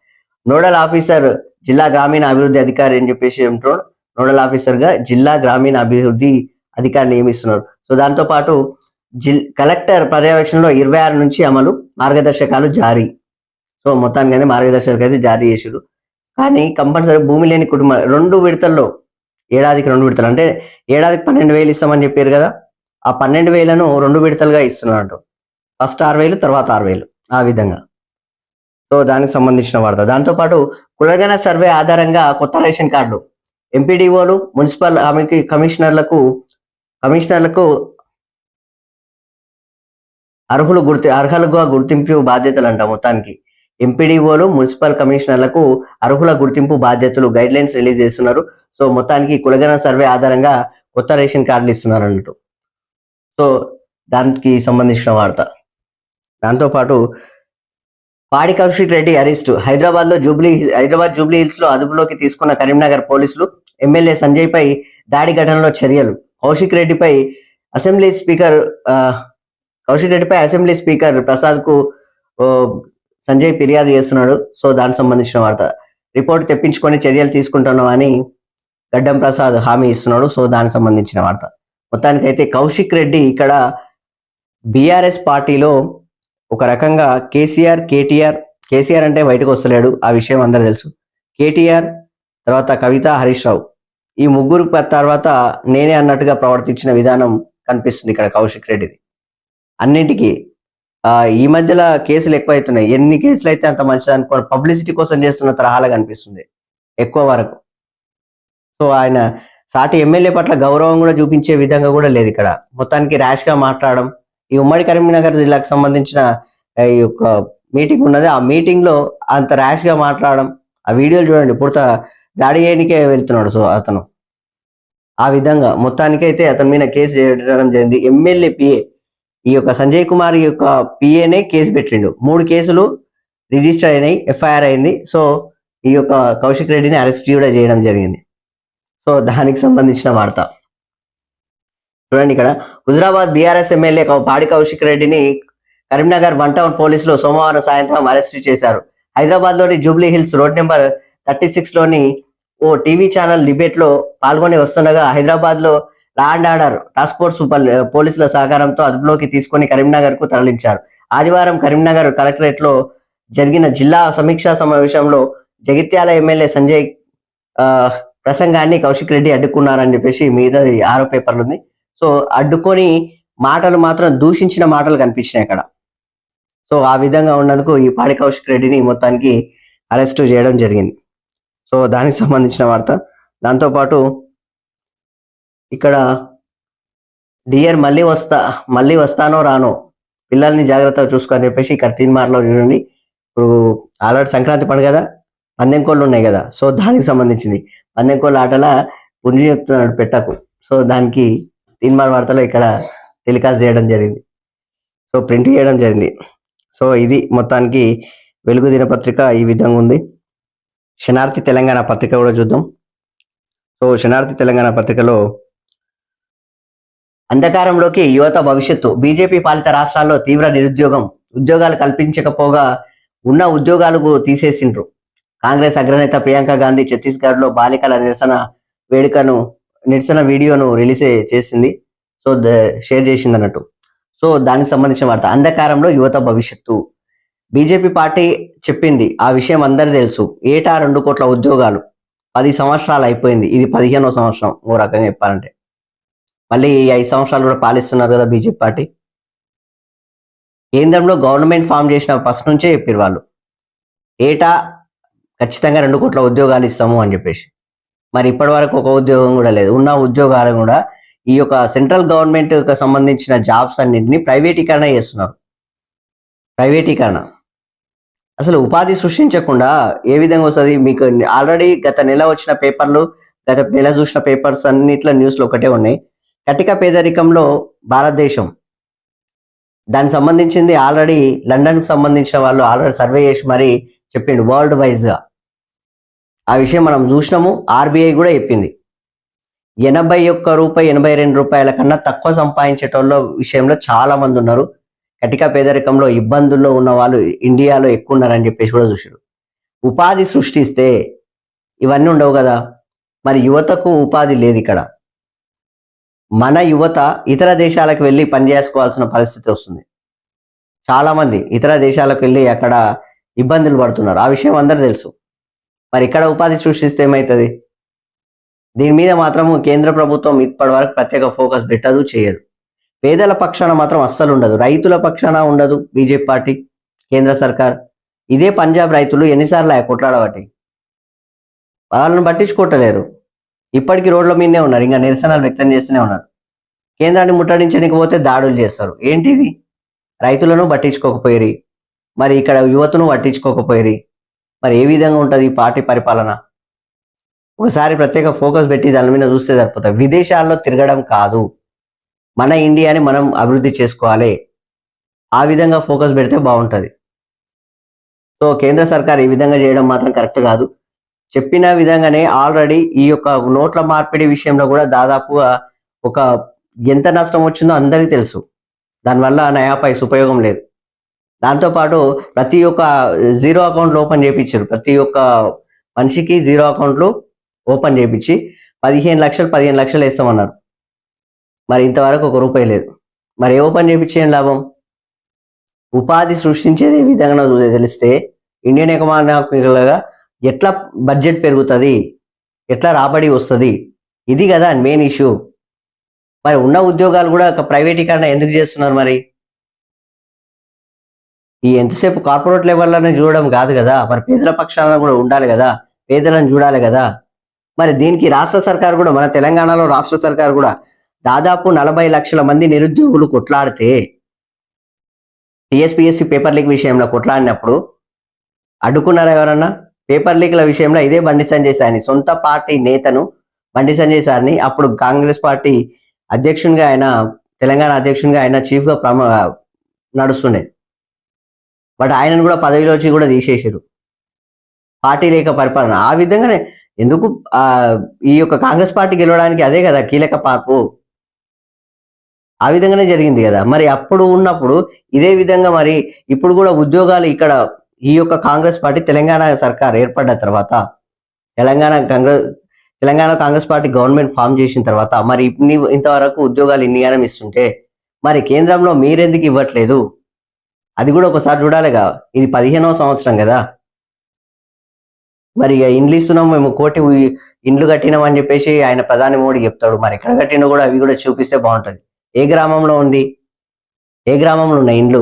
నోడల్ ఆఫీసర్ జిల్లా గ్రామీణ అభివృద్ధి అధికారి అని చెప్పేసి అంటున్నాడు. నోడల్ ఆఫీసర్ గా జిల్లా గ్రామీణ అభివృద్ధి అధికారిని నియమిస్తున్నారు. సో దాంతో పాటు కలెక్టర్ పర్యవేక్షణలో 26 నుంచి అమలు, మార్గదర్శకాలు జారీ. సో మొత్తానికి మార్గదర్శకాలు అయితే జారీ చేసారు. కానీ కంపల్సరీ భూమి లేని కుటుంబం 2 విడతల్లో ఏడాదికి 2 విడతలు అంటే ఏడాదికి 12,000 ఇస్తామని చెప్పారు కదా. ఆ 12,000ను 2 విడతలుగా ఇస్తున్నారు. ఫస్ట్ 6,000 తర్వాత 6,000 ఆ విధంగా. సో దానికి సంబంధించిన వార్త. దాంతోపాటు కులగణ సర్వే ఆధారంగా కొత్త రేషన్ కార్డులు ఎంపీడీఓలు మున్సిపల్ కమిషనర్లకు అర్హులుగా గుర్తింపు బాధ్యతలు అంట. మొత్తానికి ఎంపీడీఓలు మున్సిపల్ కమిషనర్లకు అర్హుల గుర్తింపు బాధ్యతలు గైడ్ లైన్స్ రిలీజ్ చేస్తున్నారు. సో మొత్తానికి కులగణ సర్వే ఆధారంగా కొత్త రేషన్ కార్డులు ఇస్తున్నారు అన్నట్టు. సో దానికి సంబంధించిన వార్త. దాంతోపాటు పాడి Kaushik Reddy arrest. Hyderabad Jubilee hills లో అదుపులోకి తీసుకున్న కరీంనగర్ పోలీసులు. ఎమ్మెల్యే సంజయ్ పై దాడి ఘటనలో చర్యలు. కౌశిక్ రెడ్డిపై అసెంబ్లీ స్పీకర్ ప్రసాద్ కు సంజయ్ ఫిర్యాదు చేస్తున్నాడు. సో దానికి సంబంధించిన వార్త. రిపోర్ట్ తెప్పించుకొని చర్యలు తీసుకుంటున్నాం అని గడ్డం ప్రసాద్ హామీ ఇస్తున్నాడు. సో దానికి సంబంధించిన వార్త. మొత్తానికైతే కౌశిక్ రెడ్డి ఇక్కడ బీఆర్ఎస్ పార్టీలో ఒక రకంగా కేసీఆర్ అంటే బయటకు వస్తలేడు, ఆ విషయం అందరూ తెలుసు. కేటీఆర్ తర్వాత కవిత, హరీష్ రావు, ఈ ముగ్గురు తర్వాత నేనే అన్నట్టుగా ప్రవర్తించిన విధానం కనిపిస్తుంది ఇక్కడ కౌశిక్ రెడ్డిది. అన్నింటికి ఈ మధ్యలో కేసులు ఎక్కువైతున్నాయి. ఎన్ని కేసులు అయితే అంత మంచిది అనుకో, పబ్లిసిటీ కోసం చేస్తున్న తరహాగా కనిపిస్తుంది ఎక్కువ వరకు. సో ఆయన సాటి ఎమ్మెల్యే పట్ల గౌరవం కూడా చూపించే విధంగా కూడా లేదు ఇక్కడ. మొత్తానికి ర్యాష్ గా మాట్లాడడం. ఈ ఉమ్మడి కరీంనగర్ జిల్లాకు సంబంధించిన ఈ యొక్క మీటింగ్ ఉన్నది, ఆ మీటింగ్ లో అంత ర్యాష్ గా మాట్లాడడం, ఆ వీడియోలు చూడండి, పూర్త దాడి చేయడానికే వెళ్తున్నాడు. సో అతను ఆ విధంగా మొత్తానికైతే అతని మీద కేసు చేయడం జరిగింది. ఎమ్మెల్యే పిఏ ఈ యొక్క సంజయ్ కుమార్ యొక్క పిఏనే కేసు పెట్టిండు. 3 కేసులు రిజిస్టర్ అయినాయి, ఎఫ్ఐఆర్ అయింది. సో ఈ యొక్క కౌశిక్ రెడ్డిని అరెస్ట్ కూడా చేయడం జరిగింది. సో దానికి సంబంధించిన వార్త చూడండి. ఇక్కడ హుజరాబాద్ బీఆర్ఎస్ ఎమ్మెల్యే పాడి కౌశిక్ రెడ్డిని కరీంనగర్ 1 టౌన్ పోలీసులు సోమవారం సాయంత్రం అరెస్ట్ చేశారు. హైదరాబాద్ లోని జూబ్లీ హిల్స్ రోడ్ నెంబర్ 36 లోని ఓ టీవీ ఛానల్ డిబేట్ లో పాల్గొని వస్తుండగా హైదరాబాద్ లో law and order task force పోలీసుల సహకారంతో అదుపులోకి తీసుకొని కరీంనగర్ కు తరలించారు. ఆదివారం కరీంనగర్ కలెక్టరేట్ లో జరిగిన జిల్లా సమీక్షా సమావేశంలో జగిత్యాల ఎమ్మెల్యే సంజయ్ ప్రసంగాన్ని కౌశిక్ రెడ్డి అడ్డుకున్నారని చెప్పేసి మీద 6 పేపర్లు ఉంది. సో అడ్డుకొని మాటలు మాత్రం దూషించిన మాటలు కనిపించినాయి అక్కడ. సో ఆ విధంగా ఉన్నందుకు ఈ పాడి కౌశిక్ రెడ్డిని మొత్తానికి అరెస్ట్ చేయడం జరిగింది. సో దానికి సంబంధించిన వార్త. దాంతోపాటు ఇక్కడ డియర్ మళ్ళీ వస్తానో రానో, పిల్లల్ని జాగ్రత్తగా చూసుకొని చెప్పేసి ఇక్కడ తీన్మార్లో చూడండి. ఇప్పుడు ఆల్రెడీ సంక్రాంతి పండుగ కదా, పందెం కోళ్ళు ఉన్నాయి కదా. సో దానికి సంబంధించింది పందెం కోళ్ళ ఆటల పుంజు చెప్తున్నాడు పెట్టకు. సో దానికి తీన్మార్ వార్తలో ఇక్కడ టెలికాస్ట్ చేయడం జరిగింది. సో ప్రింట్ చేయడం జరిగింది. సో ఇది మొత్తానికి వెలుగు దినపత్రిక ఈ విధంగా ఉంది. శనార్థి తెలంగాణ పత్రిక కూడా చూద్దాం. సో శనార్థి తెలంగాణ పత్రికలో అంధకారంలోకి యువత భవిష్యత్తు, బీజేపీ పాలిత రాష్ట్రాల్లో తీవ్ర నిరుద్యోగం, ఉద్యోగాలు కల్పించకపోగా ఉన్న ఉద్యోగాలకు తీసేసిండ్రు. కాంగ్రెస్ అగ్రనేత ప్రియాంక గాంధీ ఛత్తీస్గఢ్ లో బాలికల నిరసన వీడియోను రిలీజ్ చేసింది. సో షేర్ చేసింది అన్నట్టు. సో దానికి సంబంధించిన వార్త. అంధకారంలో యువత భవిష్యత్తు, బీజేపీ పార్టీ చెప్పింది, ఆ విషయం అందరు తెలుసు. ఏటా 2 కోట్ల ఉద్యోగాలు, 10 సంవత్సరాలు అయిపోయింది, ఇది 15వ సంవత్సరం ఓ రకంగా చెప్పాలంటే. మళ్ళీ 5 సంవత్సరాలు కూడా పాలిస్తున్నారు కదా బీజేపీ పార్టీ. కేంద్రంలో గవర్నమెంట్ ఫామ్ చేసిన ఫస్ట్ నుంచే చెప్పారు వాళ్ళు, ఏటా ఖచ్చితంగా 2 కోట్ల ఉద్యోగాలు ఇస్తాము అని చెప్పేసి. మరి ఇప్పటి వరకు ఒక ఉద్యోగం కూడా లేదు. ఉన్న ఉద్యోగాలు కూడా ఈ యొక్క సెంట్రల్ గవర్నమెంట్ సంబంధించిన జాబ్స్ అన్నింటినీ ప్రైవేటీకరణ చేస్తున్నారు. ప్రైవేటీకరణ అసలు ఉపాధి సృష్టించకుండా ఏ విధంగా వస్తుంది మీకు? ఆల్రెడీ గత నెల వచ్చిన పేపర్లు, గత నెల చూసిన పేపర్స్ అన్నిట్లో న్యూస్లు ఒకటే ఉన్నాయి. కటిక పేదరికంలో భారతదేశం, దానికి సంబంధించింది ఆల్రెడీ లండన్కి సంబంధించిన వాళ్ళు ఆల్రెడీ సర్వే చేసి మరి చెప్పిండు వరల్డ్ వైజ్ గా. ఆ విషయం మనం చూసినాము. ఆర్బీఐ కూడా చెప్పింది 81 రూపాయి 82 రూపాయల కన్నా తక్కువ సంపాదించేటోళ్ళ విషయంలో చాలా మంది ఉన్నారు. కటిక పేదరికంలో ఇబ్బందుల్లో ఉన్న వాళ్ళు ఇండియాలో ఎక్కువ ఉన్నారని చెప్పేసి కూడా చూసారు. ఉపాధి సృష్టిస్తే ఇవన్నీ ఉండవు కదా. మరి యువతకు ఉపాధి లేదు ఇక్కడ. మన యువత ఇతర దేశాలకు వెళ్ళి పనిచేసుకోవాల్సిన పరిస్థితి వస్తుంది. చాలా మంది ఇతర దేశాలకు వెళ్ళి అక్కడ ఇబ్బందులు పడుతున్నారు. ఆ విషయం అందరూ తెలుసు. మరి ఇక్కడ ఉపాధి సృష్టిస్తే ఏమవుతుంది? దీని మీద మాత్రం కేంద్ర ప్రభుత్వం ఇప్పటి వరకు ప్రత్యేక ఫోకస్ పెట్టదు, చేయదు. పేదల పక్షాన మాత్రం అస్సలు ఉండదు. రైతుల పక్షాన ఉండదు బీజేపీ పార్టీ, కేంద్ర సర్కార్. ఇదే పంజాబ్ రైతులు ఎన్నిసార్లు కొట్లాడబట్టి వాళ్ళని పట్టించుకోవట్లేరు. ఇప్పటికీ రోడ్ల మీదనే ఉన్నారు, ఇంకా నిరసనలు వ్యక్తం చేస్తూనే ఉన్నారు. కేంద్రాన్ని ముట్టడించడానికి పోతే దాడులు చేస్తారు. ఏంటిది? రైతులను పట్టించుకోకపోయి, మరి ఇక్కడ యువతను పట్టించుకోకపోయి, మరి ఏ విధంగా ఉంటుంది ఈ పార్టీ పరిపాలన? ఒకసారి ప్రత్యేక ఫోకస్ పెట్టి దాని మీద చూస్తే సరిపోతుంది. విదేశాల్లో తిరగడం కాదు, మన ఇండియాని మనం అభివృద్ధి చేసుకోవాలి. ఆ విధంగా ఫోకస్ పెడితే బాగుంటుంది. సో కేంద్ర సర్కార్ ఈ విధంగా చేయడం మాత్రం కరెక్ట్ కాదు. చెప్పిన విధంగానే ఆల్రెడీ ఈ యొక్క నోట్ల మార్పిడి విషయంలో కూడా దాదాపుగా ఒక ఎంత నష్టం వచ్చిందో అందరికీ తెలుసు. దానివల్ల నయాపైస ఉపయోగం లేదు. దాంతోపాటు ప్రతి ఒక్క జీరో అకౌంట్లు ఓపెన్ చేయించారు. ప్రతి ఒక్క మనిషికి జీరో అకౌంట్లు ఓపెన్ చేయించి 15 లక్షలు వేస్తామన్నారు. మరి ఇంతవరకు ఒక రూపాయి లేదు. మరి ఏ ఓపెన్ చేయించేం లాభం? ఉపాధి సృష్టించేది ఏ విధంగా తెలిస్తే ఇండియన్ ఎకనామికల్గా ఎట్లా బడ్జెట్ పెరుగుతుంది, ఎట్లా రాబడి వస్తుంది, ఇది కదా మెయిన్ ఇష్యూ. మరి ఉన్న ఉద్యోగాలు కూడా ప్రైవేటీకరణ ఎందుకు చేస్తున్నారు? మరి ఈ ఎంతసేపు కార్పొరేట్ లెవెల్లోనే చూడడం కాదు కదా, మరి పేదల పక్షాన కూడా ఉండాలి కదా, పేదలను చూడాలి కదా. మరి దీనికి రాష్ట్ర సర్కార్ కూడా, మన తెలంగాణలో రాష్ట్ర సర్కార్ కూడా దాదాపు 40 లక్షల మంది నిరుద్యోగులు కొట్లాడితే, టీఎస్పీఎస్సీ పేపర్ లీక్ విషయంలో కొట్లాడినప్పుడు అడ్డుకున్నారా ఎవరన్నా? పేపర్ లీక్ల విషయంలో ఇదే బండి సంజయ్ సార్ని, సొంత పార్టీ నేతను బండి సంజయ్ సార్ని, అప్పుడు కాంగ్రెస్ పార్టీ అధ్యక్షునిగా ఆయన, తెలంగాణ అధ్యక్షునిగా ఆయన చీఫ్గా నడుస్తుండే. బట్ ఆయనను కూడా పదవిలోంచి కూడా తీసేసారు, పార్టీ లేక పరిపాలన. ఆ విధంగానే ఎందుకు ఈ యొక్క కాంగ్రెస్ పార్టీ గెలవడానికి అదే కదా కీలక పార్పు. ఆ విధంగానే జరిగింది కదా. మరి అప్పుడు ఉన్నప్పుడు ఇదే విధంగా మరి ఇప్పుడు కూడా ఉద్యోగాలు ఇక్కడ ఈ యొక్క కాంగ్రెస్ పార్టీ తెలంగాణ సర్కార్ ఏర్పడ్డ తర్వాత, Telangana Congress party government form చేసిన తర్వాత మరి ఇంతవరకు ఉద్యోగాలు ఇన్నిగానం ఇస్తుంటే మరి కేంద్రంలో మీరెందుకు ఇవ్వట్లేదు? అది కూడా ఒకసారి చూడాలిగా. ఇది 15వ సంవత్సరం కదా. మరి ఇండ్లు ఇస్తున్నాం మేము, కోటి ఇండ్లు కట్టినాం అని చెప్పేసి ఆయన ప్రధాని మోడీ చెప్తాడు. మరి ఎక్కడ కట్టినా కూడా అవి కూడా చూపిస్తే బాగుంటుంది. ఏ గ్రామంలో ఉంది, ఏ గ్రామంలో ఉన్న ఇండ్లు?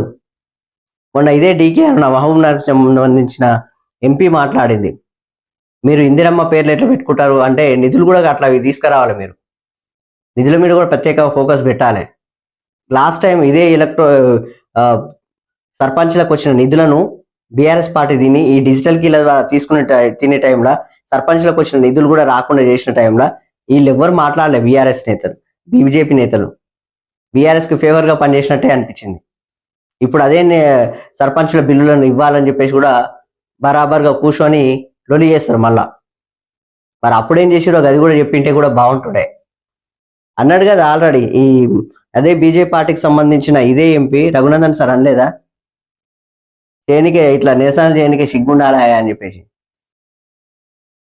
మొన్న ఇదే డీకేఆర్ మహబూబ్ నగర్ సంబంధించిన ఎంపీ మాట్లాడింది, మీరు ఇందిరమ్మ పేర్లు ఎట్లా పెట్టుకుంటారు అంటే నిధులు కూడా అట్లా తీసుకురావాలి, మీరు నిధుల మీద కూడా ప్రత్యేక ఫోకస్ పెట్టాలి. లాస్ట్ టైం ఇదే సర్పంచ్లకు వచ్చిన నిధులను బీఆర్ఎస్ పార్టీ దీన్ని ఈ డిజిటల్ కీల ద్వారా తినే టైంలో సర్పంచ్లకు వచ్చిన నిధులు కూడా రాకుండా చేసిన టైంలో వీళ్ళు ఎవ్వరు మాట్లాడలే. బీఆర్ఎస్ నేతలు, బీజేపీ నేతలు బీఆర్ఎస్ కి ఫేవర్ గా పనిచేసినట్టే అనిపించింది. ఇప్పుడు అదే సర్పంచ్ల బిల్లులను ఇవ్వాలని చెప్పేసి కూడా బరాబర్గా కూర్చొని లొలి చేస్తారు మళ్ళా. మరి అప్పుడేం చేసిరో అది కూడా చెప్పింటే కూడా బాగుంటుండే అన్నాడు కదా ఆల్రెడీ. అదే బీజేపీ పార్టీకి సంబంధించిన ఇదే ఎంపీ రఘునందన్ సార్ అనలేదా, చేయనికే ఇట్లా నిరసన చేయనికే సిగ్గుండాలా అని చెప్పేసి.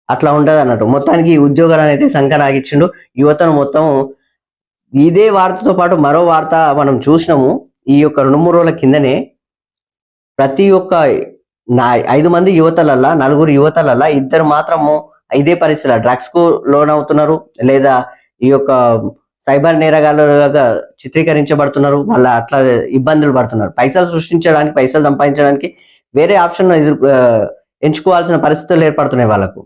అట్లా ఉంటది అన్నట్టు. మొత్తానికి ఈ ఉద్యోగాలను అయితే సంకనాగిచ్చిండు యువతను మొత్తం. ఇదే వార్తతో పాటు మరో వార్త మనం చూసినాము ఈ యొక్క 2-3 రోజుల కిందనే. ప్రతి ఒక్క 5 మంది యువతలల్లా 4 యువతలల్లా 2 మాత్రము ఇదే పరిస్థితుల డ్రగ్స్ కు లోన్ అవుతున్నారు, లేదా ఈ యొక్క సైబర్ నేరగాళ్ళగా చిత్రీకరించబడుతున్నారు. వాళ్ళ అట్లా ఇబ్బందులు పడుతున్నారు. పైసలు సృష్టించడానికి, పైసలు సంపాదించడానికి వేరే ఆప్షన్ ఎంచుకోవాల్సిన పరిస్థితులు ఏర్పడుతున్నాయి వాళ్ళకు.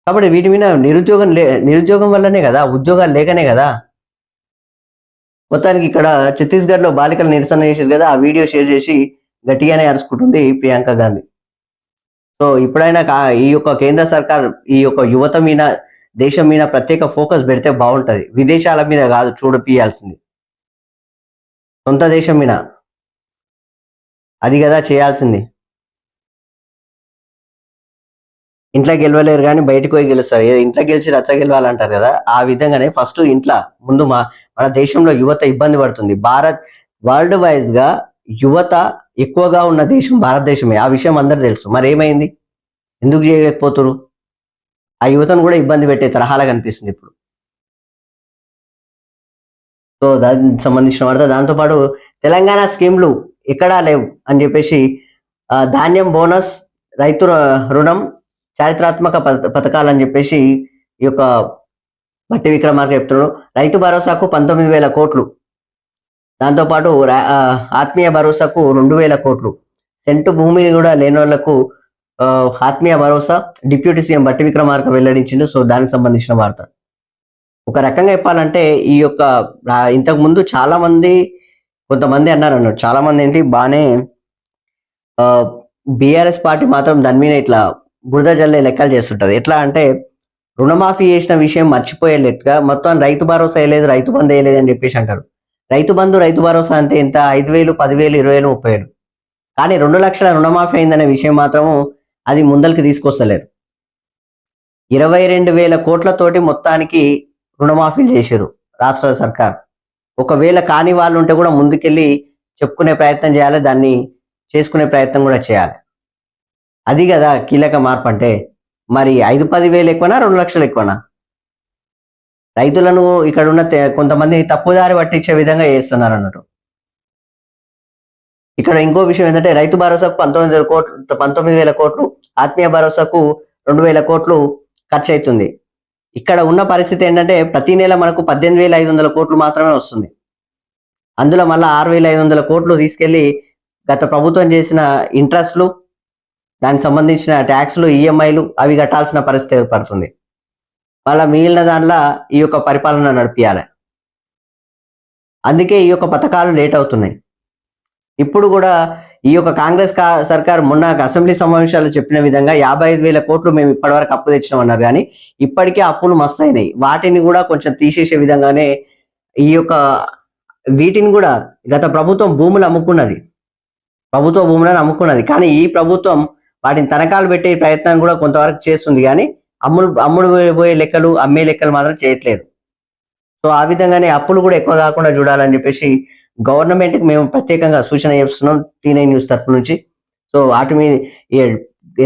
కాబట్టి వీటి మీద నిరుద్యోగం వల్లనే కదా, ఉద్యోగాలు లేకనే కదా. మొత్తానికి ఇక్కడ ఛత్తీస్గఢ్ లో బాలికలు నిరసన చేశారు కదా, ఆ వీడియో షేర్ చేసి గట్టిగానే అరుచుకుంటుంది ప్రియాంక గాంధీ. సో ఇప్పుడైనా ఈ యొక్క కేంద్ర సర్కార్ ఈ యొక్క యువత మీద, దేశం మీద ప్రత్యేక ఫోకస్ పెడితే బాగుంటది. విదేశాల మీద కాదు చూడపియాల్సింది, సొంత దేశం మీద. అది కదా చేయాల్సింది. ఇంట్లో గెలవలేరు కానీ బయటకు పోయి గెలుస్తారు. ఇంట్లో గెలిచి రచ్చ గెలవాలంటారు కదా, ఆ విధంగానే ఫస్ట్ ఇంట్లో ముందు మన దేశంలో యువత ఇబ్బంది పడుతుంది. వరల్డ్ వైజ్ గా యువత ఎక్కువగా ఉన్న దేశం భారతదేశమే. ఆ విషయం అందరు తెలుసు. మరి ఏమైంది, ఎందుకు చేయలేకపోతున్నారు? ఆ యువతను కూడా ఇబ్బంది పెట్టే తరహాలా కనిపిస్తుంది ఇప్పుడు. సో దానికి సంబంధించిన వార్త. దాంతోపాటు తెలంగాణ స్కీమ్లు ఎక్కడా లేవు అని చెప్పేసి, ధాన్యం బోనస్, రైతు రుణం, చారిత్రాత్మక పథకాలు అని చెప్పేసి ఈ యొక్క బట్టి విక్రమార్క చెప్తున్నాడు. రైతు భరోసాకు 19,000 కోట్లు, దాంతోపాటు ఆత్మీయ భరోసాకు 2,000 కోట్లు, సెంటు భూమిని కూడా లేని వాళ్లకు ఆత్మీయ భరోసా డిప్యూటీ సీఎం బట్టి విక్రమార్క వెల్లడించిండు. సో దానికి సంబంధించిన వార్త. ఒక రకంగా చెప్పాలంటే ఈ యొక్క ఇంతకు ముందు చాలా మంది, కొంతమంది అన్నారు అన్నట్టు, చాలా మంది ఏంటి బాగానే బీఆర్ఎస్ పార్టీ మాత్రం దాని మీద ఇట్లా బురద జల్లే లెక్కలు చేస్తుంటది. ఎట్లా అంటే రుణమాఫీ చేసిన విషయం మర్చిపోయేట్టుగా మొత్తం రైతు భరోసా వేయలేదు, రైతు బంధు వేయలేదు అని చెప్పేసి అంటారు. రైతు బంధు, రైతు భరోసా అంటే ఎంత? 5,000, 10,000, 20,000, 30,000. కానీ 2 లక్షల రుణమాఫీ అయిందనే విషయం మాత్రము అది ముందరికి తీసుకొస్తలేరు. 22,000 కోట్లతోటి మొత్తానికి రుణమాఫీలు చేశారు రాష్ట్ర సర్కార్. ఒకవేళ కాని వాళ్ళు ఉంటే కూడా ముందుకెళ్ళి చెప్పుకునే ప్రయత్నం చేయాలి, దాన్ని చేసుకునే ప్రయత్నం కూడా చేయాలి. అది కదా కీలక మార్పు అంటే. మరి 5-10 వేలు ఎక్కువనా, 2 లక్షలు ఎక్కువనా? రైతులను ఇక్కడ ఉన్న కొంతమంది తప్పుదారి పట్టించే విధంగా చేస్తున్నారు అన్నట్టు. ఇక్కడ ఇంకో విషయం ఏంటంటే రైతు భరోసాకు 19,000 కోట్లు, ఆత్మీయ భరోసాకు 2,000 కోట్లు ఖర్చు అవుతుంది. ఇక్కడ ఉన్న పరిస్థితి ఏంటంటే ప్రతి నెల మనకు 18,500 కోట్లు మాత్రమే వస్తుంది. అందులో మళ్ళీ 6,500 కోట్లు తీసుకెళ్లి గత ప్రభుత్వం చేసిన ఇంట్రెస్ట్లు, దానికి సంబంధించిన ట్యాక్స్లు, ఈఎంఐలు అవి కట్టాల్సిన పరిస్థితి ఏర్పడుతుంది. మళ్ళీ మిగిలిన దాంట్లో ఈ యొక్క పరిపాలన నడిపియాలి. అందుకే ఈ యొక్క పథకాలు లేట్ అవుతున్నాయి. ఇప్పుడు కూడా ఈ యొక్క కాంగ్రెస్ సర్కార్ మొన్న అసెంబ్లీ సమావేశాలు చెప్పిన విధంగా 55,000 కోట్లు మేము ఇప్పటివరకు అప్పు తెచ్చినామన్నారు. కానీ ఇప్పటికే అప్పులు మస్తు అయినాయి. వాటిని కూడా కొంచెం తీసేసే విధంగానే ఈ యొక్క వీటిని కూడా గత ప్రభుత్వం భూములు అమ్ముకున్నది, ప్రభుత్వ భూములను అమ్ముకున్నది. కానీ ఈ ప్రభుత్వం వాటిని తనఖాలు పెట్టే ప్రయత్నం కూడా కొంతవరకు చేస్తుంది. కానీ అమ్ముడు పోయే లెక్కలు, అమ్మే లెక్కలు మాత్రం చేయట్లేదు. సో ఆ విధంగానే అప్పులు కూడా ఎక్కువ కాకుండా చూడాలని చెప్పేసి గవర్నమెంట్కి మేము ప్రత్యేకంగా సూచన చేస్తున్నాం T9 న్యూస్ తరపు నుంచి. సో వాటి మీద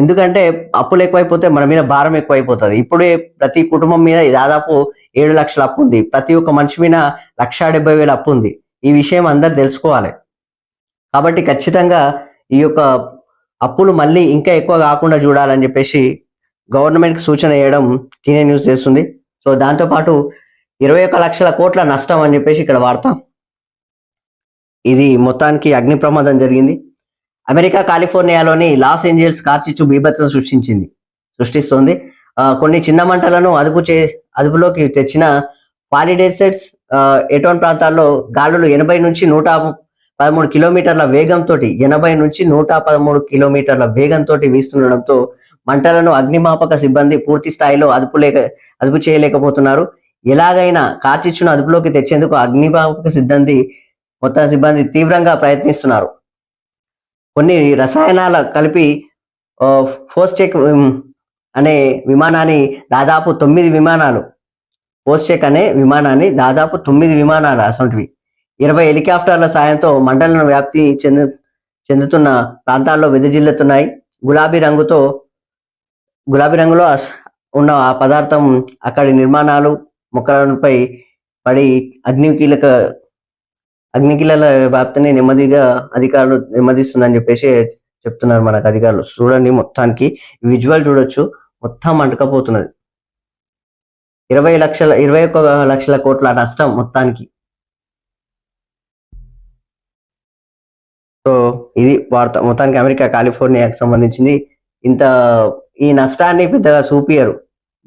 ఎందుకంటే అప్పులు ఎక్కువైపోతే మన మీద భారం ఎక్కువైపోతుంది. ఇప్పుడే ప్రతి కుటుంబం మీద దాదాపు 7 లక్షల అప్పు ఉంది. ప్రతి ఒక్క మనిషి మీద 1,70,000 అప్పు ఉంది. ఈ విషయం అందరు తెలుసుకోవాలి. కాబట్టి ఖచ్చితంగా ఈ యొక్క అప్పులు మళ్ళీ ఇంకా ఎక్కువ కాకుండా చూడాలని చెప్పేసి గవర్నమెంట్కి సూచన చేయడం T9 న్యూస్ చేస్తుంది. సో దాంతోపాటు 21 లక్షల కోట్ల నష్టం అని చెప్పేసి ఇక్కడ వార్త. ఇది మొత్తానికి అగ్ని ప్రమాదం జరిగింది. అమెరికా కాలిఫోర్నియాలోని లాస్ ఏంజల్స్ కార్చిచ్చు బీభత్సం సృష్టిస్తోంది. కొన్ని చిన్న మంటలను అదుపులోకి తెచ్చిన పాలిడేసెట్స్ ఎటోన్ ప్రాంతాల్లో గాలులు 80 నుంచి 113 కిలోమీటర్ల వేగంతో 80 నుంచి 113 కిలోమీటర్ల వేగంతో వీస్తుండడంతో మంటలను అగ్నిమాపక సిబ్బంది పూర్తి స్థాయిలో అదుపు చేయలేకపోతున్నారు. ఎలాగైనా కార్చిచ్చును అదుపులోకి తెచ్చేందుకు అగ్నిమాపక సిబ్బంది తీవ్రంగా ప్రయత్నిస్తున్నారు. కొన్ని రసాయనాల కలిపి ఫోస్చెక్ అనే విమానాన్ని దాదాపు 9 విమానాలు, ఫోస్చెక్ అనే విమానాన్ని దాదాపు 9 విమానాలు అసొంటివి 20 హెలికాప్టర్ల సాయంతో మంటలను వ్యాప్తి చెందుతున్న ప్రాంతాల్లో వెదజిల్లుతున్నాయి. గులాబీ రంగులో ఉన్న ఆ పదార్థం అక్కడి నిర్మాణాలు, మొక్కలపై పడి అగ్నికీలల వ్యాప్తిని నెమ్మదిగా అధికారులు నెమ్మదిస్తుందని చెప్పేసి చెప్తున్నారు మనకు అధికారులు. చూడండి, మొత్తానికి విజువల్ చూడొచ్చు, మొత్తం అంటుకపోతున్నది. 21 లక్షల కోట్ల నష్టం మొత్తానికి. సో ఇది వార్త. మొత్తానికి అమెరికా కాలిఫోర్నియాకి సంబంధించింది. ఈ నష్టాన్ని పెద్దగా చూపియరు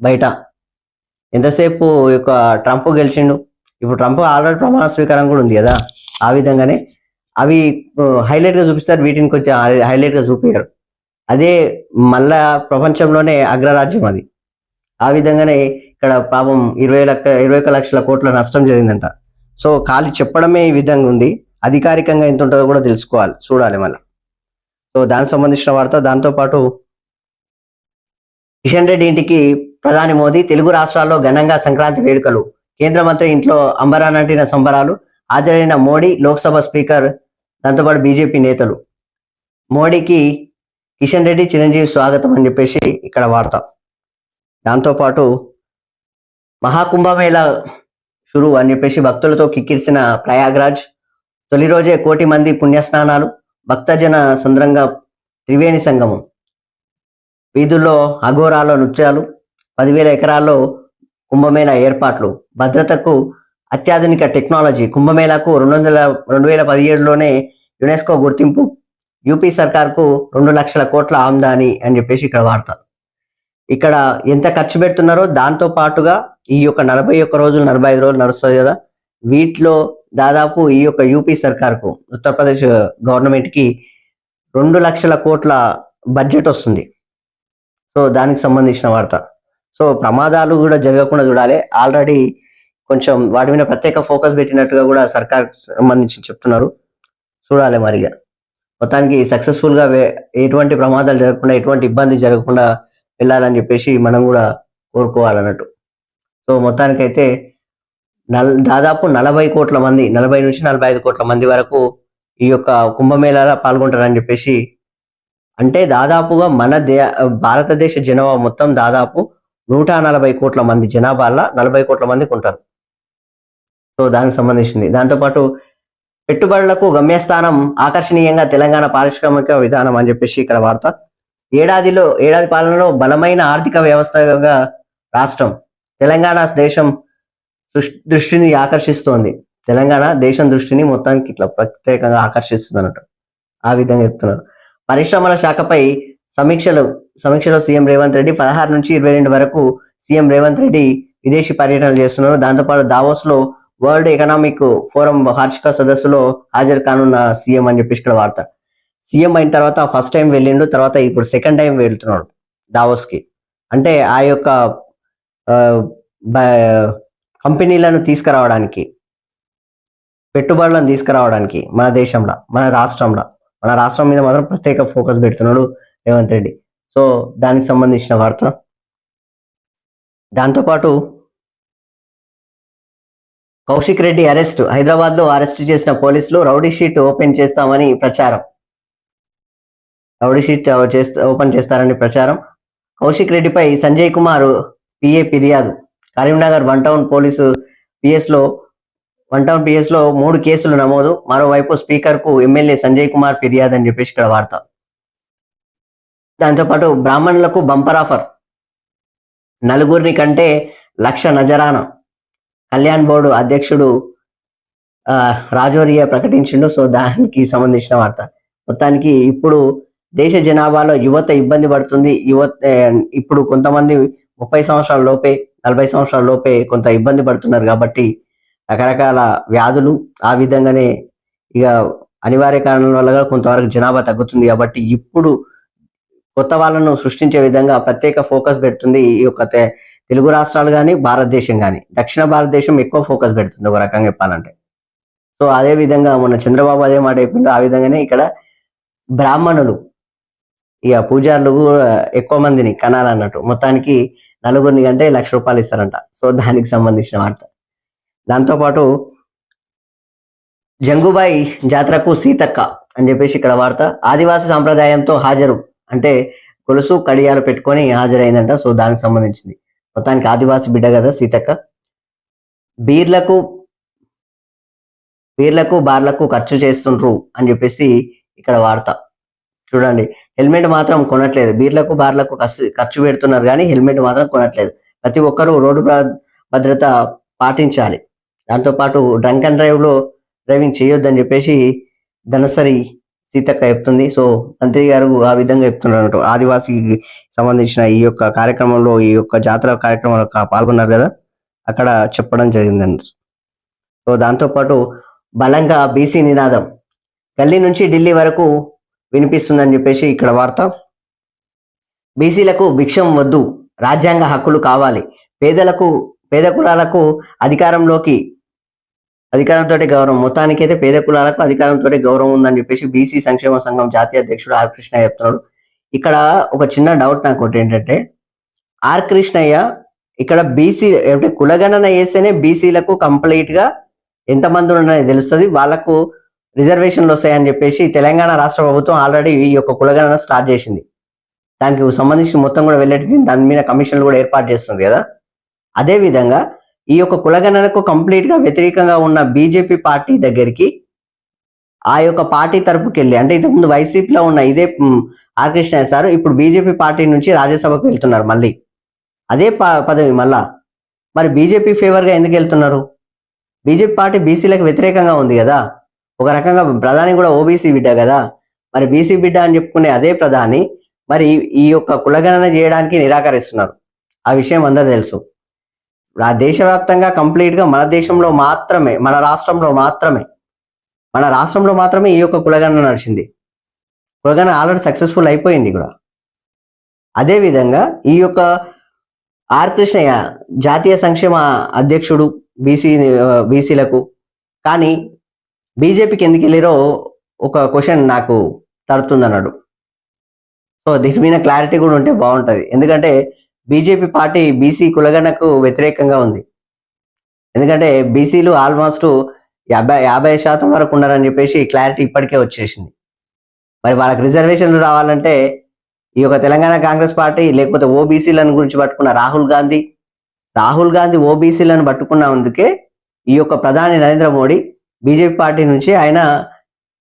బయట. ఎంతసేపు యొక్క ట్రంప్ గెలిచిండు, ఇప్పుడు ట్రంప్ ఆల్రెడీ ప్రమాణ స్వీకారం కూడా ఉంది కదా, ఆ విధంగానే అవి హైలైట్ గా చూపిస్తారు, వీటిని కొంచెం హైలైట్ గా చూపించారు. అదే మళ్ళా ప్రపంచంలోనే అగ్రరాజ్యం అది. ఆ విధంగానే ఇక్కడ పాపం 21 లక్షల కోట్ల నష్టం జరిగిందంట. సో చెప్పడమే ఈ విధంగా ఉంది, అధికారికంగా ఎంత ఉంటుందో కూడా తెలుసుకోవాలి, చూడాలి మళ్ళీ. సో దానికి సంబంధించిన వార్త. దాంతోపాటు కిషన్ రెడ్డి ఇంటికి ప్రధాని మోదీ, తెలుగు రాష్ట్రాల్లో ఘనంగా సంక్రాంతి వేడుకలు, కేంద్ర మంత్రి ఇంట్లో అంబరానంటిన సంబరాలు, హాజరైన మోడీ, లోక్సభ స్పీకర్, దాంతోపాటు బీజేపీ నేతలు. మోడీకి కిషన్ రెడ్డి, చిరంజీవి స్వాగతం అని చెప్పేసి ఇక్కడ వార్త. దాంతోపాటు మహాకుంభమేళ షురు అని చెప్పేసి భక్తులతో కిక్కిరిసిన ప్రయాగ్రాజ్, తొలి రోజే 1 కోటి మంది పుణ్యస్నానాలు, భక్తజన సంద్రంగా త్రివేణి సంగమం, వీధుల్లో అఘోరాలో నృత్యాలు, 10,000 ఎకరాల్లో కుంభమేళా ఏర్పాట్లు, భద్రతకు అత్యాధునిక టెక్నాలజీ, కుంభమేళాకు 2017లోనే యునెస్కో గుర్తింపు, యూపీ సర్కార్కు 2 లక్షల కోట్ల ఆమ్దాని అని చెప్పేసి ఇక్కడ వార్త. ఇక్కడ ఎంత ఖర్చు పెడుతున్నారో దాంతో పాటుగా ఈ యొక్క 41 రోజులు 45 రోజులు నడుస్తుంది కదా, వీటిలో దాదాపు ఈ యొక్క యూపీ సర్కార్కు, ఉత్తరప్రదేశ్ గవర్నమెంట్ కి 2 లక్షల కోట్ల బడ్జెట్ వస్తుంది. సో దానికి సంబంధించిన వార్త. సో ప్రమాదాలు కూడా జరగకుండా చూడాలి. ఆల్రెడీ కొంచెం వాటి మీద ప్రత్యేక ఫోకస్ పెట్టినట్టుగా కూడా సర్కార్ సంబంధించి చెప్తున్నారు, చూడాలి మరిగా. మొత్తానికి సక్సెస్ఫుల్ గా ఎటువంటి ప్రమాదాలు జరగకుండా, ఎటువంటి ఇబ్బంది జరగకుండా వెళ్ళాలని చెప్పేసి మనం కూడా కోరుకోవాలన్నట్టు. సో మొత్తానికైతే దాదాపు 40 కోట్ల మంది, 40 నుంచి 45 కోట్ల మంది వరకు ఈ యొక్క కుంభమేళాలో పాల్గొంటారని చెప్పేసి, అంటే దాదాపుగా భారతదేశ జనాభా మొత్తం దాదాపు 140 కోట్ల మంది జనాభాలో 40 కోట్ల మందికి ఉంటారు. సో దానికి సంబంధించింది. దాంతోపాటు పెట్టుబడులకు గమ్యస్థానం ఆకర్షణీయంగా తెలంగాణ పారిశ్రామిక విధానం అని చెప్పేసి ఇక్కడ వార్త. ఏడాది పాలనలో బలమైన ఆర్థిక వ్యవస్థగా రాష్ట్రం. తెలంగాణ దేశం దృష్టిని ఆకర్షిస్తోంది. తెలంగాణ దేశం దృష్టిని మొత్తానికి ఇట్లా ప్రత్యేకంగా ఆకర్షిస్తుంది అన్నట్టు. ఆ విధంగా చెప్తున్నారు. పరిశ్రమల శాఖపై సమీక్షలో సీఎం రేవంత్ రెడ్డి 16 నుంచి 22 వరకు సీఎం రేవంత్ రెడ్డి విదేశీ పర్యటనలు చేస్తున్నారు. దాంతోపాటు దావోస్ లో వరల్డ్ ఎకనామిక్ ఫోరం వార్షిక సదస్సులో హాజరు కానున్న సీఎం అని చెప్పేసి ఇక్కడ వార్త. సీఎం అయిన తర్వాత ఫస్ట్ టైం వెళ్ళిండు, తర్వాత ఇప్పుడు సెకండ్ టైం వెళ్తున్నాడు దావోస్ కి. అంటే ఆ యొక్క కంపెనీలను తీసుకురావడానికి, పెట్టుబడులను తీసుకురావడానికి మన దేశంలో, మన రాష్ట్రం మీద మాత్రం ప్రత్యేక ఫోకస్ పెడుతున్నాడు రేవంత్ రెడ్డి. సో దానికి సంబంధించిన వార్త. దాంతోపాటు కౌశిక్ రెడ్డి అరెస్ట్. హైదరాబాద్ లో అరెస్ట్ చేసిన పోలీసులు రౌడీ షీట్ ఓపెన్ చేస్తామని ప్రచారం. ఓపెన్ చేస్తారని ప్రచారం. కౌశిక్ రెడ్డిపై సంజయ్ కుమార్ పిఏ ఫిర్యాదు. కరీంనగర్ వన్ టౌన్ పిఎస్ లో 3 కేసులు నమోదు. మరోవైపు స్పీకర్ కు ఎమ్మెల్యే సంజయ్ కుమార్ ఫిర్యాదు అని చెప్పేసి ఇక్కడ వార్త. దాంతోపాటు బ్రాహ్మణులకు బంపర్ ఆఫర్. 4 కంటే 1,00,000 నజరానా. కళ్యాణ్ బోర్డు అధ్యక్షుడు రాజోరియా ప్రకటించిండు. సో దానికి సంబంధించిన వార్త. మొత్తానికి ఇప్పుడు దేశ జనాభాలో యువత ఇబ్బంది పడుతుంది. ఇప్పుడు కొంతమంది 30 సంవత్సరాల లోపే, 40 సంవత్సరాల లోపే కొంత ఇబ్బంది పడుతున్నారు. కాబట్టి రకరకాల వ్యాధులు, ఆ విధంగానే ఇక అనివార్య కారణాల వల్ల కొంతవరకు జనాభా తగ్గుతుంది. కాబట్టి ఇప్పుడు కొత్త వాళ్ళను సృష్టించే విధంగా ప్రత్యేక ఫోకస్ పెడుతుంది ఈ యొక్క తెలుగు రాష్ట్రాలు కానీ, భారతదేశం కానీ. దక్షిణ భారతదేశం ఎక్కువ ఫోకస్ పెడుతుంది ఒక రకంగా చెప్పాలంటే. సో అదే విధంగా మొన్న చంద్రబాబు అదే మాట చెప్పిండు. ఆ విధంగానే ఇక్కడ బ్రాహ్మణులు, ఇక పూజారులు ఎక్కువ మందిని కనాలన్నట్టు. మొత్తానికి 4 కంటే 1,00,000 రూపాయలు ఇస్తారంట. సో దానికి సంబంధించిన వార్త. దాంతోపాటు జంగుబాయి జాతరకు సీతక్క అని చెప్పేసి ఇక్కడ వార్త. ఆదివాసి సాంప్రదాయంతో హాజరు, అంటే గొలుసు కడియాలు పెట్టుకొని హాజరైందంట. సో దానికి సంబంధించింది. మొత్తానికి ఆదివాసి బిడ్డ కదా సీతక్క. బీర్లకు బార్లకు ఖర్చు చేస్తుండ్రు అని చెప్పేసి ఇక్కడ వార్త. చూడండి, హెల్మెట్ మాత్రం కొనట్లేదు. బీర్లకు బార్లకు ఖర్చు పెడుతున్నారు కానీ హెల్మెట్ మాత్రం కొనట్లేదు. ప్రతి ఒక్కరూ రోడ్డు భద్రత పాటించాలి. దాంతోపాటు డ్రంక్ అండ్ డ్రైవింగ్ చేయొద్దని చెప్పేసి ధనసరి సీతక్క చెప్తుంది. సో మంత్రి గారు ఆ విధంగా చెప్తున్నారు. ఆదివాసీకి సంబంధించిన ఈ యొక్క కార్యక్రమంలో, ఈ యొక్క జాతర కార్యక్రమంలో పాల్గొన్నారు కదా, అక్కడ చెప్పడం జరిగిందండి. సో దాంతోపాటు బలంగా బీసీ నినాదం గల్లీ నుంచి ఢిల్లీ వరకు వినిపిస్తుందని చెప్పేసి ఇక్కడ వార్త. బీసీలకు భిక్షం వద్దు, రాజ్యాంగ హక్కులు కావాలి, పేద కులాలకు అధికారంతో గౌరవం. మొత్తానికైతే పేద కులాలకు అధికారంతో గౌరవం ఉందని చెప్పేసి బీసీ సంక్షేమ సంఘం జాతీయ అధ్యక్షుడు ఆర్ కృష్ణయ్య చెప్తున్నాడు. ఇక్కడ ఒక చిన్న డౌట్ నాకు ఒకటి ఏంటంటే, ఆర్ కృష్ణయ్య ఇక్కడ బీసీ అంటే కులగణన వేస్తేనే బీసీలకు కంప్లీట్ గా ఎంతమంది ఉన్నారని తెలుస్తుంది, వాళ్ళకు రిజర్వేషన్లు వస్తాయని చెప్పేసి తెలంగాణ రాష్ట్ర ప్రభుత్వం ఆల్రెడీ ఈ యొక్క కులగణన స్టార్ట్ చేసింది. దానికి సంబంధించి మొత్తం కూడా వెళ్ళేసి దాని మీద కమిషన్లు కూడా ఏర్పాటు చేస్తుంది కదా. అదే విధంగా ఈ యొక్క కులగణనకు కంప్లీట్ గా వ్యతిరేకంగా ఉన్న బీజేపీ పార్టీ దగ్గరికి ఆ యొక్క పార్టీ తరపుకి వెళ్ళి, అంటే ఇంతకుముందు వైసీపీలో ఉన్న ఇదే ఆర్ కృష్ణయ్య సార్ ఇప్పుడు బీజేపీ పార్టీ నుంచి రాజ్యసభకు వెళ్తున్నారు. మళ్ళీ అదే పదవి మళ్ళా. మరి బీజేపీ ఫేవర్ గా ఎందుకు వెళ్తున్నారు? బీజేపీ పార్టీ బీసీలకు వ్యతిరేకంగా ఉంది కదా. ఒక రకంగా ప్రధాని కూడా ఓబీసీ బిడ్డ కదా. మరి బీసీ బిడ్డ అని చెప్పుకునే అదే ప్రధాని మరి ఈ యొక్క కులగణన చేయడానికి నిరాకరిస్తున్నారు. ఆ విషయం అందరూ తెలుసు. ఆ దేశవ్యాప్తంగా కంప్లీట్ గా మన దేశంలో మాత్రమే, మన రాష్ట్రంలో మాత్రమే ఈ యొక్క కులగణన నడిచింది. కులగణన ఆల్రెడీ సక్సెస్ఫుల్ అయిపోయింది కూడా. అదే విధంగా ఈ యొక్క ఆర్ కృష్ణయ్య జాతీయ సంక్షేమ అధ్యక్షుడు బీసీలకు, కానీ బీజేపీకి ఎందుకు వెళ్ళారో ఒక క్వశ్చన్ నాకు తడుతుందన్నాడు. సో దీని మీద క్లారిటీ కూడా ఉంటే బాగుంటది. ఎందుకంటే బీజేపీ పార్టీ బీసీ కులగణకు వ్యతిరేకంగా ఉంది. ఎందుకంటే బీసీలు ఆల్మోస్ట్ 50% వరకు ఉన్నారని చెప్పేసి క్లారిటీ ఇప్పటికే వచ్చేసింది. మరి వాళ్ళకి రిజర్వేషన్లు రావాలంటే ఈ యొక్క తెలంగాణ కాంగ్రెస్ పార్టీ లేకపోతే ఓబీసీలను గురించి పట్టుకున్న రాహుల్ గాంధీ ఓబీసీలను పట్టుకున్నందుకే ఈ యొక్క ప్రధాని నరేంద్ర మోడీ బీజేపీ పార్టీ నుంచి ఆయన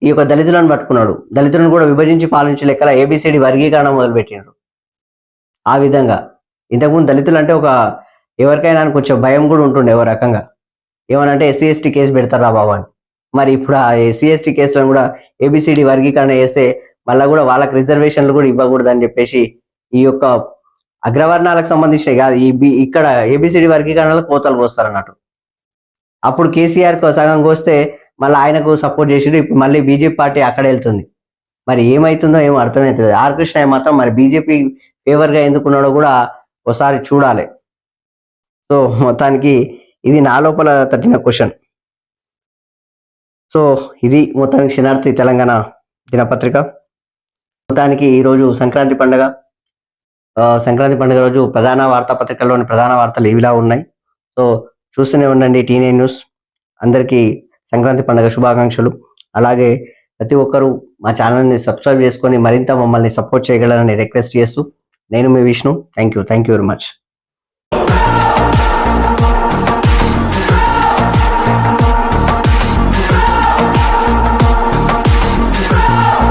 ఈ యొక్క దళితులను పట్టుకున్నాడు. దళితులను కూడా విభజించి పాలించే లెక్కల ఏబిసిడి వర్గీకరణ మొదలుపెట్టిండ్రు. ఆ విధంగా ఇంతకుముందు దళితులు అంటే ఎవరికైనా కొంచెం భయం కూడా ఉంటుండే ఓ రకంగా. ఏమనంటే ఎస్సీ ఎస్టీ కేసు పెడతారా బాబు అని. మరి ఇప్పుడు ఆ ఎస్సీ ఎస్టీ కేసులను కూడా ఏబిసిడి వర్గీకరణ చేస్తే మళ్ళీ కూడా వాళ్ళకి రిజర్వేషన్లు కూడా ఇవ్వకూడదు అని చెప్పేసి ఈ యొక్క అగ్రవర్ణాలకు సంబంధించిన కాదు ఇక్కడ ఏబిసిడి వర్గీకరణలో కోతలు పోస్తారు అన్నట్టు. అప్పుడు కేసీఆర్ సగం కోస్తే మళ్ళీ ఆయనకు సపోర్ట్ చేసి ఇప్పుడు మళ్ళీ బీజేపీ పార్టీ అక్కడ వెళ్తుంది. మరి ఏమైతుందో ఏమో అర్థమవుతుంది. ఆర్ కృష్ణ మాత్రం మరి బీజేపీ ఫేవర్ గా ఎందుకున్నాడో కూడా ఒకసారి చూడాలి. సో మొత్తానికి ఇది నా లోపల తట్టిన క్వశ్చన్. సో ఇది మొత్తానికి శనార్థి తెలంగాణ దినపత్రిక. మొత్తానికి ఈరోజు సంక్రాంతి పండుగ రోజు ప్రధాన వార్తాపత్రికల్లోని ప్రధాన వార్తలు ఇవిలా ఉన్నాయి. సో చూస్తూనే ఉండండి T9 న్యూస్. అందరికీ సంక్రాంతి పండుగ శుభాకాంక్షలు. అలాగే ప్రతి ఒక్కరూ మా ఛానల్ని సబ్స్క్రైబ్ చేసుకొని మరింత మమ్మల్ని సపోర్ట్ చేయగలరని రిక్వెస్ట్ చేస్తూ నేను మీ Vishnu. Thank you very much.